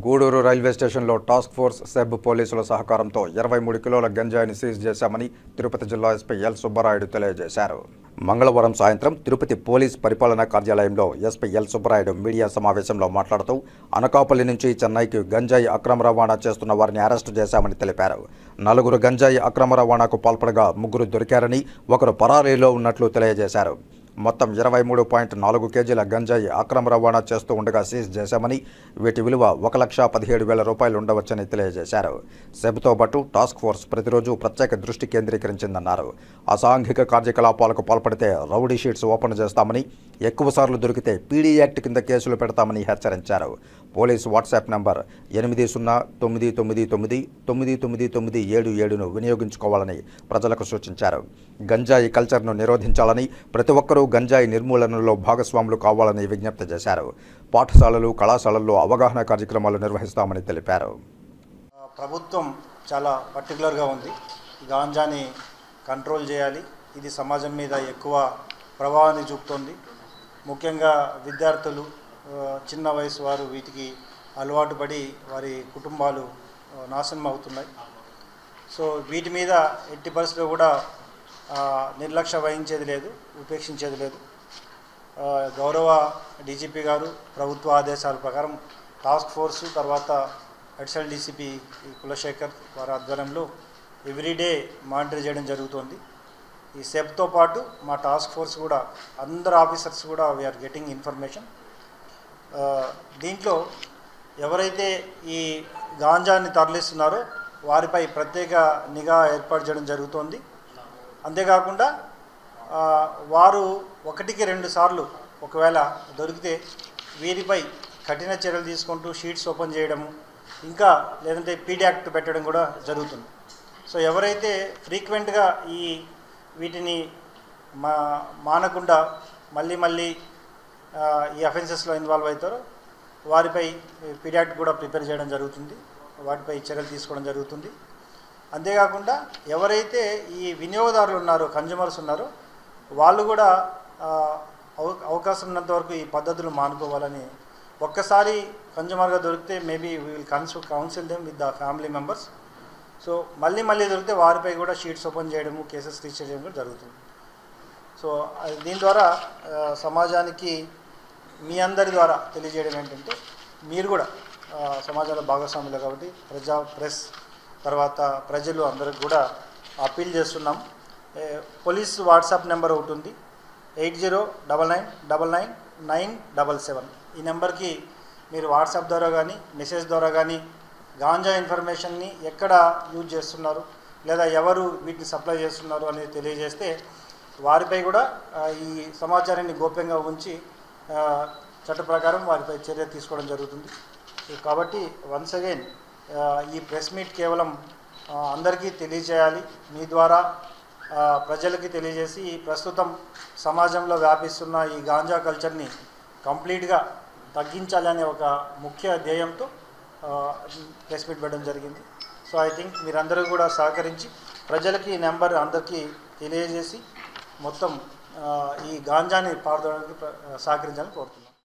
Gudur railway స్టేషన్లో task force SEB పోలీసుల సహకారంతో 23 కిలోల గంజాయిని సీజ్ చేశామని తిరుపతి జిల్లా ఎస్పీ ఎల్ సుబ్బరాయుడు తెలియజేశారు. మంగళవారం సాయంత్రం తిరుపతి పోలీస్ పరిపాలనా కార్యాలయంలో ఎస్పీ ఎల్ సుబ్బరాయుడు మీడియా సమావేశంలో మాట్లాడుతూ అనకాపల్లి నుంచి చెన్నైకి గంజాయి అక్రమ రవాణా చేస్తున్న వారిని అరెస్టు చేశామని తెలిపారు. 4 గంజాయి అక్రమ రవాణాకు పాల్పడగా 3 దొరికారని, 1 పరారీలో ఉన్నట్లు తెలియజేశారు. మొత్తం 23.4 కేజీల గంజాయి అక్రమ రవాణా చేస్తూ ఉండగా సీజ్ చేశామని, వీటి విలువ 1,17,000 రూపాయలు ఉండవచ్చని తెలియజేశారు. సెబ్తో పాటు టాస్క్ ఫోర్స్ ప్రతిరోజు ప్రత్యేక దృష్టి కేంద్రీకరించిందన్నారు. అసాంఘిక కార్యకలాపాలకు పాల్పడితే రౌడీ షీట్స్ ఓపెన్ చేస్తామని, ఎక్కువసార్లు దొరికితే పీడీ యాక్ట్ కింద కేసులు పెడతామని హెచ్చరించారు. పోలీసు వాట్సాప్ నంబర్ 8099999977ను వినియోగించుకోవాలని ప్రజలకు సూచించారు. గంజాయి కల్చర్ను నిరోధించాలని, ప్రతి ఒక్కరూ గంజాయి నిర్మూలనలో భాగస్వాములు కావాలని విజ్ఞప్తి చేశారు. పాఠశాలలు, కళాశాలల్లో అవగాహన కార్యక్రమాలు నిర్వహిస్తామని తెలిపారు. ప్రభుత్వం చాలా పర్టికులర్గా ఉంది. గాంజాని కంట్రోల్ చేయాలి. ఇది సమాజం మీద ఎక్కువ ప్రభావాన్ని చూపుతోంది. ముఖ్యంగా విద్యార్థులు, చిన్న వయసు వారు వీటికి అలవాటు పడి వారి కుటుంబాలు నాశనం అవుతున్నాయి. సో వీటి మీద ఎట్టి పరిస్థితుల్లో కూడా నిర్లక్ష్య వహించేది లేదు, ఉపేక్షించేది లేదు. గౌరవ డీజీపీ గారు ప్రభుత్వ ఆదేశాల ప్రకారం టాస్క్ ఫోర్సు, తర్వాత అడిషనల్ డీసీపీ కులశేఖర్ వారి ఆధ్వర్యంలో ఎవ్రీడే మానిటర్ చేయడం జరుగుతోంది. ఈ సెబ్తో పాటు మా టాస్క్ ఫోర్స్ కూడా అందరు ఆఫీసర్స్ కూడా వీఆర్ గెటింగ్ ఇన్ఫర్మేషన్. దీంట్లో ఎవరైతే ఈ గాంజాని తరలిస్తున్నారో వారిపై ప్రత్యేక నిఘా ఏర్పాటు చేయడం జరుగుతోంది. అంతేకాకుండా వారు 1-2 సార్లు ఒకవేళ దొరికితే వీరిపై కఠిన చర్యలు తీసుకుంటూ షీట్స్ ఓపెన్ చేయడము, ఇంకా లేదంటే పీడీ యాక్ట్ పెట్టడం కూడా జరుగుతుంది. సో ఎవరైతే ఫ్రీక్వెంట్గా వీటిని మానకుండా మళ్ళీ ఈ అఫెన్సెస్లో ఇన్వాల్వ్ అవుతారో వారిపై పీడీ యాక్ట్ కూడా ప్రిపేర్ చేయడం జరుగుతుంది, వాటిపై చర్యలు తీసుకోవడం జరుగుతుంది. అంతేకాకుండా ఎవరైతే ఈ వినియోగదారులు ఉన్నారో, కన్జ్యూమర్స్ ఉన్నారో, వాళ్ళు కూడా అవకాశం ఉన్నంత వరకు ఈ పద్ధతులు మానుకోవాలని, ఒక్కసారి కన్జ్యూమర్గా దొరికితే maybe we will counsel them with the family members. So మళ్ళీ దొరికితే వారిపై కూడా షీట్స్ ఓపెన్ చేయడము, కేసెస్ రిజిస్టర్ చేయడం కూడా జరుగుతుంది. సో దీని ద్వారా సమాజానికి మీ అందరి ద్వారా తెలియజేయడం ఏంటంటే, మీరు కూడా సమాజంలో భాగస్వాములు కాబట్టి ప్రెస్ తర్వాత ప్రజలు అందరికి కూడా అప్పీల్ చేస్తున్నాం. పోలీస్ వాట్సాప్ నెంబర్ ఒకటి ఉంది, 8099999977. ఈ నెంబర్కి మీరు వాట్సాప్ ద్వారా కానీ మెసేజ్ ద్వారా కానీ గాంజా ఇన్ఫర్మేషన్ని ఎక్కడ యూజ్ చేస్తున్నారు లేదా ఎవరు వీటిని సప్లై చేస్తున్నారు అనేది తెలియజేస్తే వారిపై కూడా ఈ సమాచారాన్ని గోప్యంగా ఉంచి చట్ట ప్రకారం వారిపై చర్య తీసుకోవడం జరుగుతుంది. కాబట్టి వన్స్ అగైన్ ఈ ప్రెస్ మీట్ కేవలం అందరికీ తెలియజేయాలి, మీ ద్వారా ప్రజలకి తెలియజేసి ప్రస్తుతం సమాజంలో వ్యాపిస్తున్న ఈ గాంజా కల్చర్ని కంప్లీట్గా తగ్గించాలి అనే ఒక ముఖ్య ధ్యేయంతో ప్రెస్ మీట్ పెట్టడం జరిగింది. సో ఐ థింక్ మీరందరూ కూడా సహకరించి ప్రజలకి ఈ నెంబర్ అందరికీ తెలియజేసి మొత్తం ఈ గాంజాని పారదోడడానికి సహకరించాలని కోరుతున్నాను.